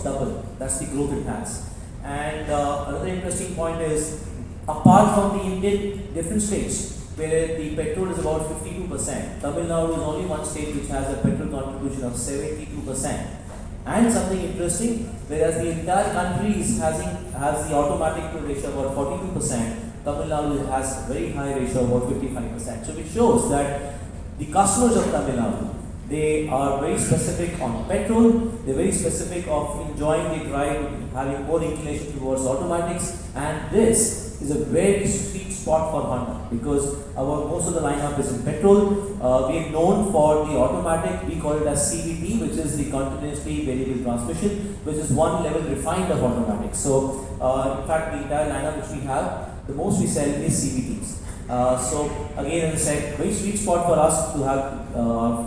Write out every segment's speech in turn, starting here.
double. That's the growth it has. And another interesting point is, apart from the Indian different states where the petrol is about 52%, Tamil Nadu is only one state which has a petrol contribution of 72%. And something interesting, whereas the entire country has the automatic ratio about 42%, Tamil Nadu has a very high ratio about 55%. So it shows that the customers of Tamil Nadu, they are very specific on petrol, they're very specific of enjoying the drive, having more inclination towards automatics, and this is a very sweet spot for Honda because most of the lineup is in petrol. We are known for the automatic, we call it as CVT, which is the continuously variable transmission, which is one level refined of automatic. So in fact, the entire lineup which we have, the most we sell is CVTs. So again, as I said, very sweet spot for us to have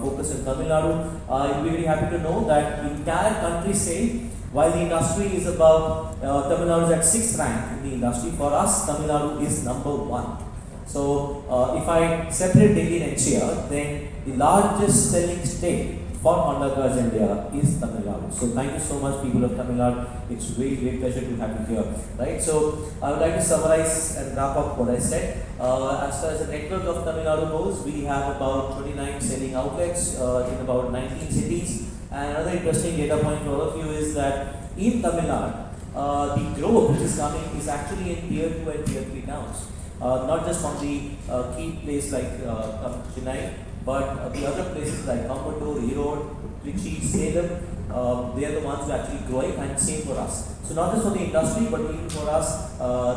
focus in Tamil Nadu. You'll be very happy to know that the entire country say, while the industry is above, Tamil Nadu is at 6th rank in the industry. For us, Tamil Nadu is number 1. So if I separate Delhi and NCR, then the largest selling state for Honda cars in India is Tamil Nadu. So thank you so much, people of Tamil Nadu. It's really great pleasure to have you here. Right. So I would like to summarize and wrap up what I said. As far as the network of Tamil Nadu goes, we have about 29 selling outlets in about 19 cities. And another interesting data point for all of you is that in Tamil Nadu, the growth which is coming is actually in tier 2 and tier 3 towns. Not just from the key place like Chennai, but the other places like Coimbatore, Erode, Trichy, Salem, they are the ones who are actually growing, and same for us. So not just for the industry, but even for us,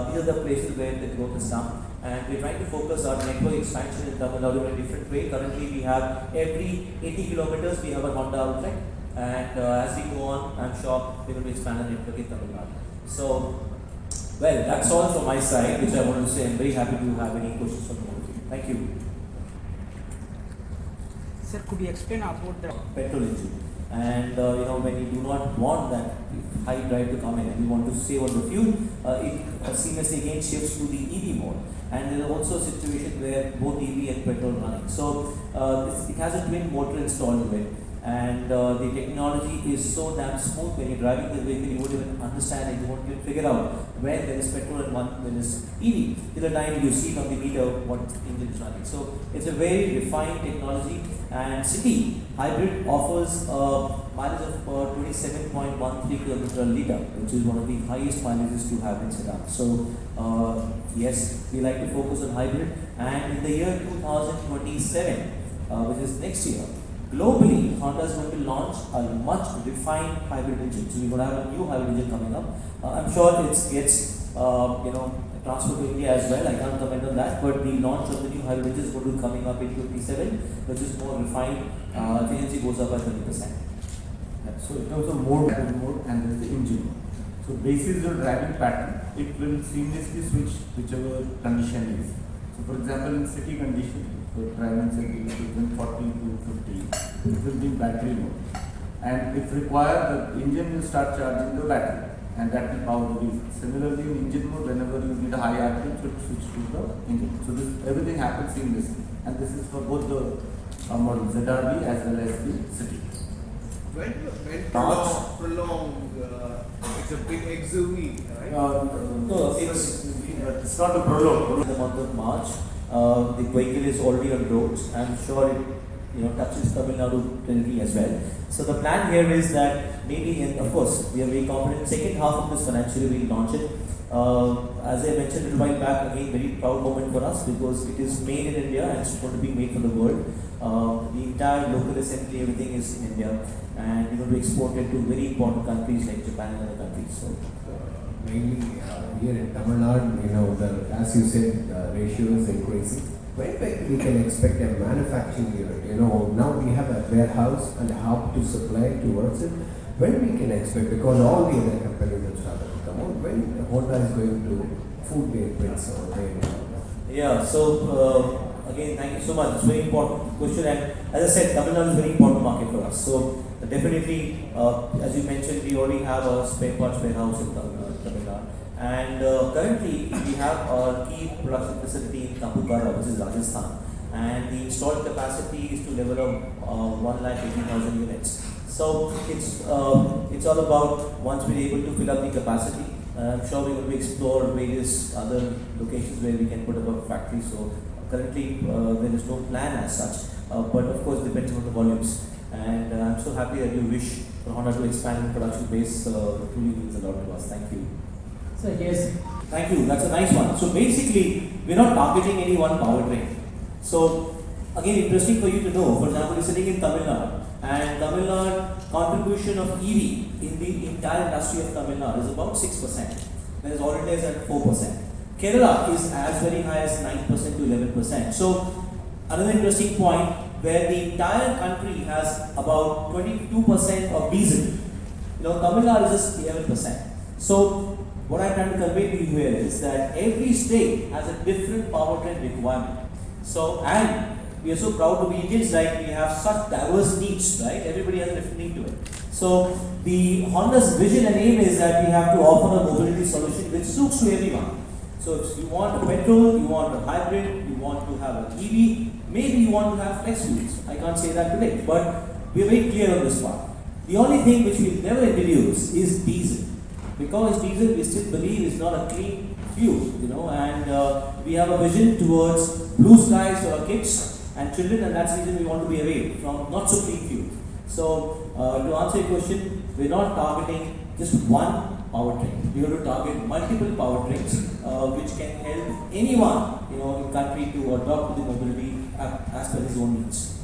these are the places where the growth has come. And we're trying to focus our network expansion in Tamil Nadu in a different way. Currently, we have every 80 kilometers, we have a Honda outlet. And as we go on, I'm sure we're going to expand the network in Tamil Nadu. So, well, that's all from my side, which I wanted to say. I'm very happy to have any questions from all of you. Thank you. Sir, could you explain about the petrol engine? And when you do not want that high drive to come in and you want to save on the fuel, it seamlessly again shifts to the EV mode. And there is also a situation where both EV and petrol running. So it has a twin motor installed in it. And the technology is so damn smooth when you're driving the vehicle, you won't even understand it, you won't even figure out when there is petrol and when there is EV. Till the time you see on the meter what engine is running. So it's a very refined technology, and City Hybrid offers a mileage of 27.13 km a litre, which is one of the highest mileages to have in sedan. So yes, we like to focus on hybrid, and in the year 2027, which is next year, globally, Honda is going to launch a much refined hybrid engine. So we're going to have a new hybrid engine coming up. I'm sure it gets transferred to India as well. I can't comment on that. But the launch of the new hybrid engine is going to be coming up in 2027, which is more refined. Efficiency goes up by 30%. So in terms of mode and there is the engine. So basis your driving pattern, it will seamlessly switch whichever condition is. So for example, in city condition, so driving cycle between 40 to 50, it will be in battery mode. And if required, the engine will start charging the battery, and that will power the vehicle. Similarly, in engine mode, whenever you need a high RPM, so it switch to the engine. So this everything happens seamlessly, and this is for both the model ZRB as well as the city. When prolonged, it's a big XUV, right? No, it's not a prologue. in the month of March, the vehicle is already on roads. I'm sure it touches Tamil Nadu territory as well. So the plan here is that maybe, of course, we are very confident. Second half of this financial year we will launch it. As I mentioned a little while back, again, very proud moment for us because it is made in India and it's going to be made for the world. The entire local assembly, everything is in India, and we're going to export it to very important countries like Japan and other countries. So mainly here in Tamil Nadu, as you said, the ratio is increasing. When we can expect a manufacturing unit? Now we have a warehouse and a hub to supply towards it. When we can expect, because all the other companies have started to come out, when Honda is going to food their pits or yeah, so again, thank you so much. It's a very important question, and as I said, Tamil Nadu is a very important market for us. So definitely, as you mentioned, we already have a spare parts warehouse in Tamil Nadu, and currently we have our key production facility in Kampugara, which is Rajasthan, and the installed capacity is to level of 1,80,000 units. So it's all about once we're able to fill up the capacity. I'm sure we're going to explore various other locations where we can put up a factory. So currently there is no plan as such, but of course depends on the volumes. And I'm so happy that you wish for Honda to expand in production base. Truly means a lot to us. Thank you. So yes, Thank you. That's a nice one. So basically, we're not targeting any one powertrain. So again, interesting for you to know. For example, you're sitting in Tamil Nadu, and Tamil Nadu contribution of EV in the entire industry of Tamil Nadu is about 6%. Whereas all India is at 4%. Kerala is as very high as 9% to 11%. So another interesting point where the entire country has about 22% of diesel. Tamil Nadu is just 11%. So what I'm trying to convey to you here is that every state has a different powertrain requirement. So, and we are so proud to be Indians, like we have such diverse needs, right? Everybody has a different need to it. So, the Honda's vision and aim is that we have to offer a mobility solution which suits to everyone. So, if you want a petrol, you want a hybrid, you want to have an EV, maybe you want to have flex fuels. I can't say that today, but we are very clear on this part. The only thing which we'll never introduce is diesel. Because diesel we still believe is not a clean fuel, and we have a vision towards blue skies for our kids and children, and that's the reason we want to be away from not so clean fuel. So, to answer your question, we're not targeting just one powertrain. We want to target multiple powertrains, which can help anyone, in country to adopt to the mobility as per his own needs.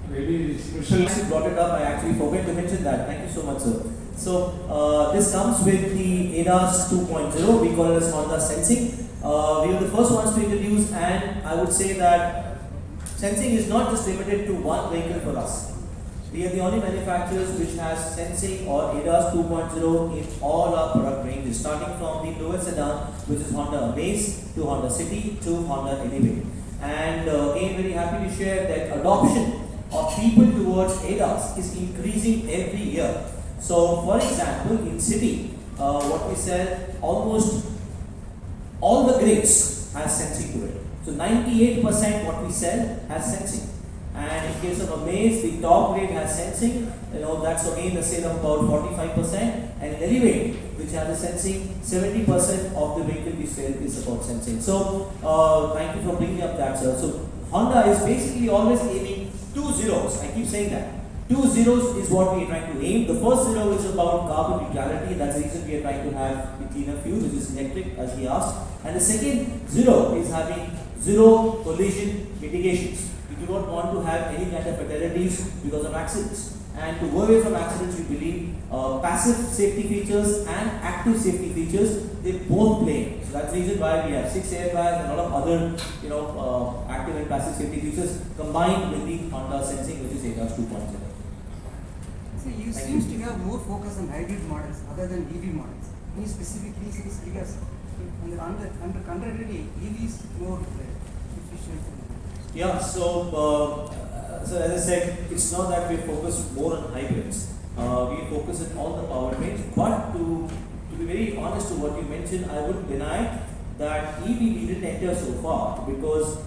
very special. You brought it up, I actually forgot to mention that. Thank you so much, sir. So, this comes with the ADAS 2.0, we call it as Honda Sensing. We were the first ones to introduce, and I would say that sensing is not just limited to one vehicle for us. We are the only manufacturers which has sensing or ADAS 2.0 in all our product ranges, starting from the lowest sedan, which is Honda Amaze, to Honda City, to Honda Elevate. And again, very happy to share that adoption of people towards ADAS is increasing every year. So, for example, in City, what we sell, almost all the grades has sensing to it. So, 98% what we sell has sensing. And in case of Amaze, the top grade has sensing. That's again the sale of about 45%. And Elevate, which has a sensing, 70% of the vehicle we sell is about sensing. So, thank you for bringing up that, sir. So, Honda is basically always aiming 2 zeros. I keep saying that. 2 zeros is what we are trying to aim. The first zero is about carbon neutrality. That's the reason we are trying to have the cleaner fuel, which is electric, as he asked. And the second zero is having zero collision mitigations. We do not want to have any kind of fatalities because of accidents. And to go away from accidents, we believe passive safety features and active safety features, they both play. So that's the reason why we have 6 airbags and a lot of other, active and passive safety features combined with the Honda Sensing, which is ADAS 2.0. So you seems to have more focus on hybrid models other than EV models. Any specific reasons? Because under contrarily, EV is more efficient. Yeah, so as I said, it's not that we focus more on hybrids. We focus on all the powertrains. But to be very honest to what you mentioned, I would deny that EV we didn't enter so far because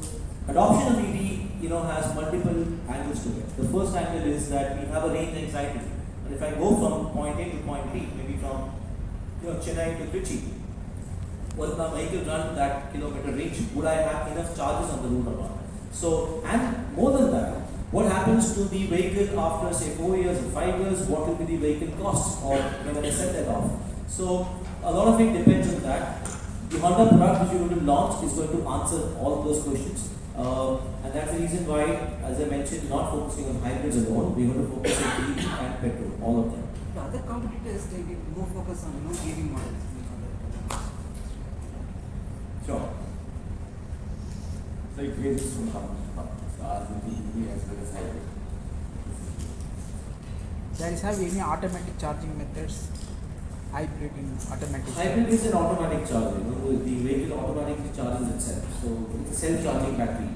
adoption of EV, has multiple angles to it. The first angle is that we have a range anxiety. And if I go from point A to point B, maybe from Chennai to Trichy, will my vehicle run that kilometer range? Would I have enough charges on the route or not? So, and more than that, what happens to the vehicle after say 4 years or 5 years? What will be the vehicle cost or when I set that off? So, a lot of it depends on that. The Honda product which we will launch is going to answer all of those questions. And that's the reason why, as I mentioned, not focusing on hybrids alone, we're going to focus on EV and petrol, all of them. The other competitors, they get more focus on EV models. Sure. So it ranges from cars with EV as well as hybrid. There is have any automatic charging methods? Hybrid in automatic. Hybrid is an automatic charger. The vehicle automatically charges itself. So it's a self-charging battery.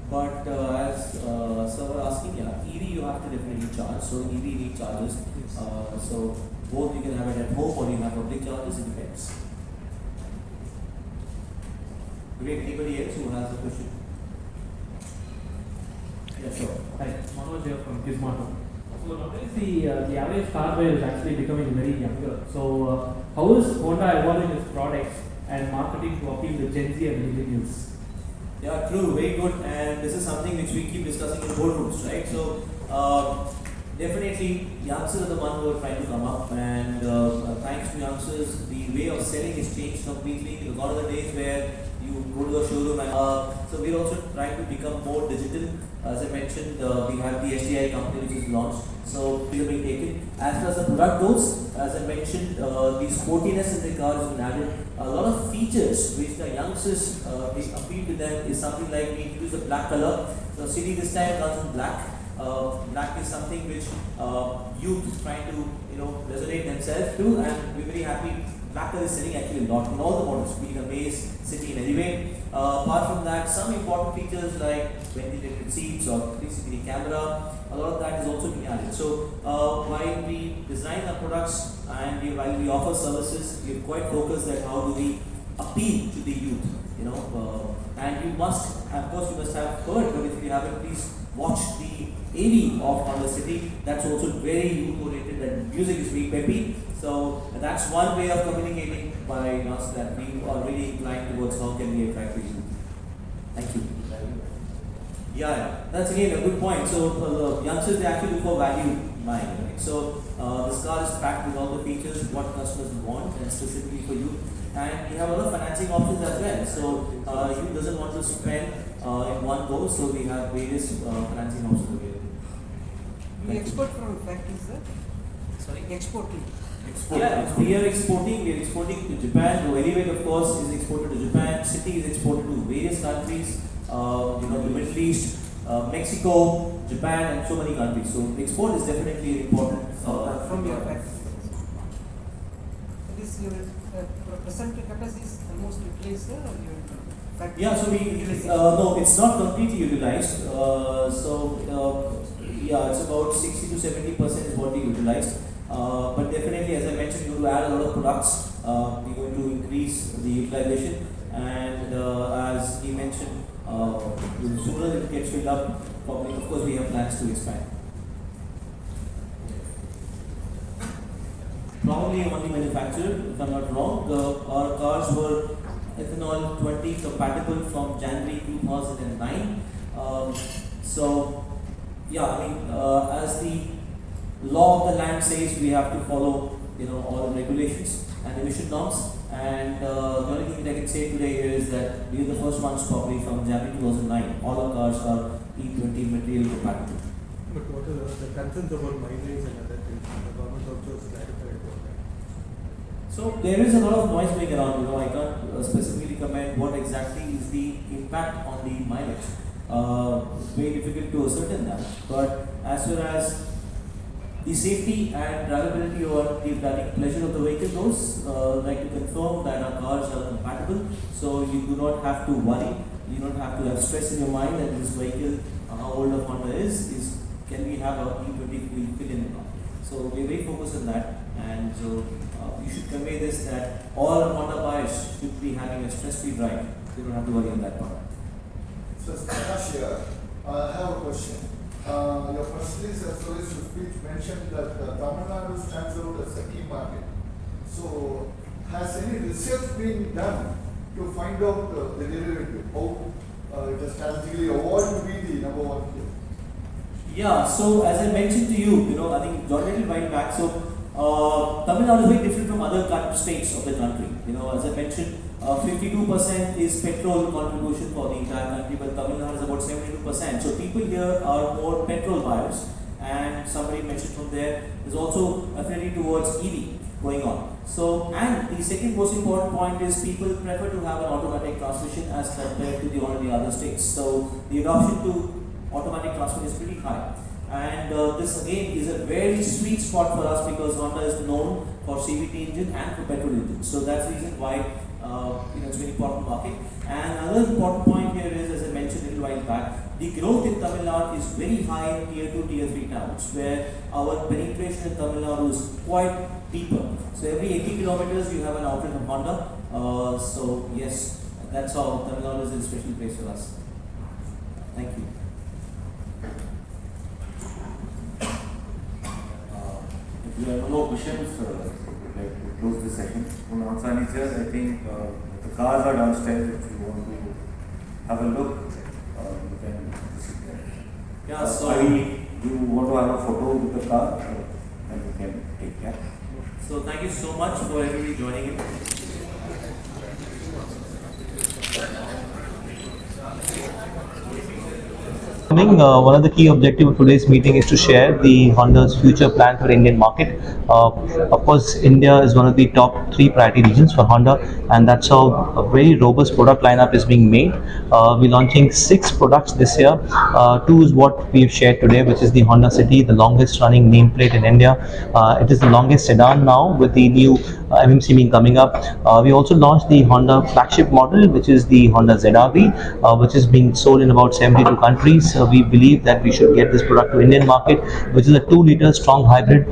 But as sir were asking, EV you have to definitely charge. So EV need chargers. So both you can have it at home or you have public chargers. It depends. Great. Anybody else who has a question? Yeah, sure. Hi, Manoj here from Gizmodo. So nowadays the average car buyer is actually becoming very younger. So how is Honda evolving its products and marketing to appeal to Gen Z and millennials? Yeah, true, very good. And this is something which we keep discussing in boardrooms, right? So definitely, youngsters are the ones who are trying to come up, and thanks to youngsters, the way of selling has changed completely. Gone are the days where you go to the showroom, and so we're also trying to become more digital. As I mentioned, we have the SDI company which is launched, so these are being taken. As far as the product goes, as I mentioned, the sportiness in the car has been added. A lot of features which the youngsters they appeal to them is something like we introduce the black color. So City this time comes in black. Black is something which youth trying to resonate themselves to, and we're very happy. Black color is selling actually a lot in all the models, be it Amaze, City, and anyway. Apart from that, some important features like ventilated seats or 360 camera, a lot of that is also being added. So while we design our products and while we offer services, we're quite focused at how do we appeal to the youth, and you must, of course, you must have heard, but if you haven't, please watch the AV of Honda City. That's also very youth oriented, and music is very peppy. So that's one way of communicating by us that we are really inclined towards how can we attract the youth. Thank you. Yeah, that's again a good point. So youngsters, they actually look for value buying, right? So this car is packed with all the features what customers want, and specifically for you. And we have a lot of financing options as well. So you doesn't want to spend in one go, so we have various financing options available. We export from factories, sir. Sorry? Exporting. Yeah, we are exporting to Japan. So Elevate, of course, is exported to Japan. City is exported to various countries. The Middle East, Mexico, Japan, and so many countries. So export is definitely important. From your factories. This your present capacity is almost replaced, sir, or your factory? Yeah, so we no, it's not completely utilized. Yeah, it's about 60 to 70% is what we utilized. But definitely, as I mentioned, we're going to add a lot of products. We're going to increase the utilization, and as he mentioned, the sooner it gets filled up, probably, of course, we have plans to expand. Probably only manufactured, if I'm not wrong. Our cars were ethanol 20 compatible from January 2009. Yeah, I mean, as the law of the land says, we have to follow, all the regulations and emission norms. And the only thing that I can say today is that we are the first ones probably from January 2009. All our cars are E20 material compatible. But what are the concerns about mileage and other things? The government also has clarified about that. So there is a lot of noise going around. I can't specifically comment what exactly is the impact on the mileage. It's very difficult to ascertain that. But as far as the safety and drivability or the driving pleasure of the vehicle goes, I'd like to confirm that our cars are compatible. So you do not have to worry. You don't have to have stress in your mind that this vehicle, how old a Honda is can we have a E20 fill in or not. So we're very focused on that, and so you should convey this that all Honda buyers should be having a stress-free drive. They don't have to worry on that part. So, Prakash here, I have a question. Your press release as well as your speech mentioned that Tamil Nadu stands out as a key market. So, has any research been done to find out the derivative, how it has strategically evolved to be the number one here? Yeah, so as I mentioned to you, I think John little while back, so Tamil Nadu is very different from other states of the country. As I mentioned, 52% is petrol contribution for the entire country, but Tamil Nadu is about 72%. So people here are more petrol buyers, and somebody mentioned from there, there's also affinity towards EV going on. So, and the second most important point is people prefer to have an automatic transmission as compared to all the other states. So the adoption to automatic transmission is pretty high. And this again is a very sweet spot for us because Honda is known for CVT engine and for petrol engine. So that's the reason why it's a very important market. And another important point here is, as I mentioned a little while back, the growth in Tamil Nadu is very high in tier 2, tier 3 towns, where our penetration in Tamil Nadu is quite deeper. So every 80 kilometers you have an outlet of Honda. So yes, that's how Tamil Nadu is a special place for us. Thank you. We have no more questions. We'd like to close this session. On Ansani's, I think the cars are downstairs. If you want to have a look, you can visit there. Yeah, so do you want to have a photo with the car? Then you can take care. So thank you so much for everybody joining in. One of the key objectives of today's meeting is to share the Honda's future plan for the Indian market. Of course, India is one of the top 3 priority regions for Honda, and that's how a very robust product lineup is being made. We're launching 6 products this year. 2 is what we've shared today, which is the Honda City, the longest running nameplate in India. It is the longest sedan now, with the new MMC coming up. We also launched the Honda flagship model, which is the Honda ZR-V, which is being sold in about 72 countries. We believe that we should get this product to Indian market, which is a 2-liter strong hybrid.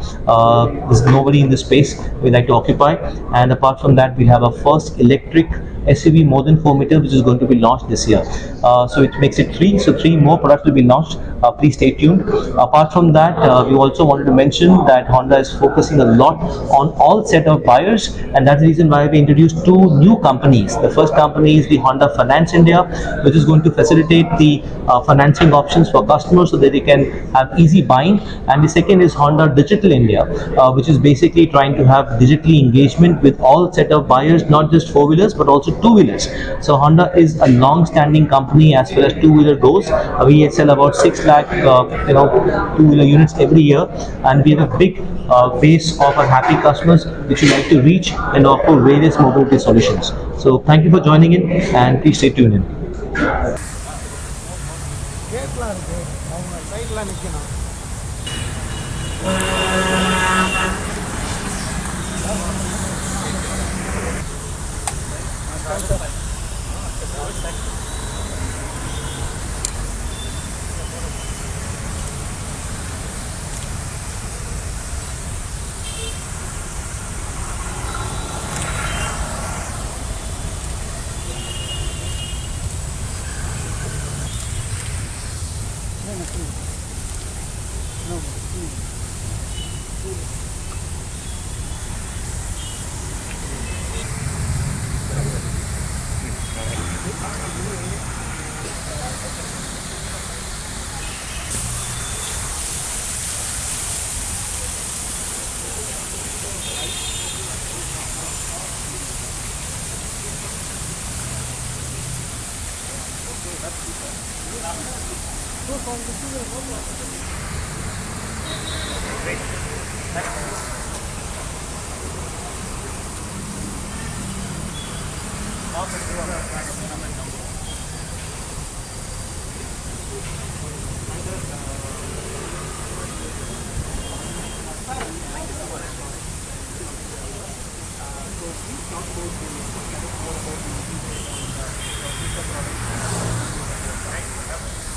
There's nobody in this space we like to occupy. And apart from that, we have a first electric SUV more than 4 meters, which is going to be launched this year. So it makes it 3. So 3 more products will be launched. Please stay tuned. Apart from that, we also wanted to mention that Honda is focusing a lot on all set of buyers, and that's the reason why we introduced 2 new companies. The first company is the Honda Finance India, which is going to facilitate the financing options for customers so that they can have easy buying. And the second is Honda Digital India, which is basically trying to have digitally engagement with all set of buyers, not just 4-wheelers but also 2-wheelers. So Honda is a long-standing company as far as 2-wheeler goes. We sell about 6 lakh 2-wheeler units every year, and we have a big base of our happy customers which we like to reach and offer various mobility solutions. So thank you for joining in, and please stay tuned in.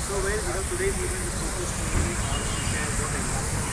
So, today's event is focused mainly on what exactly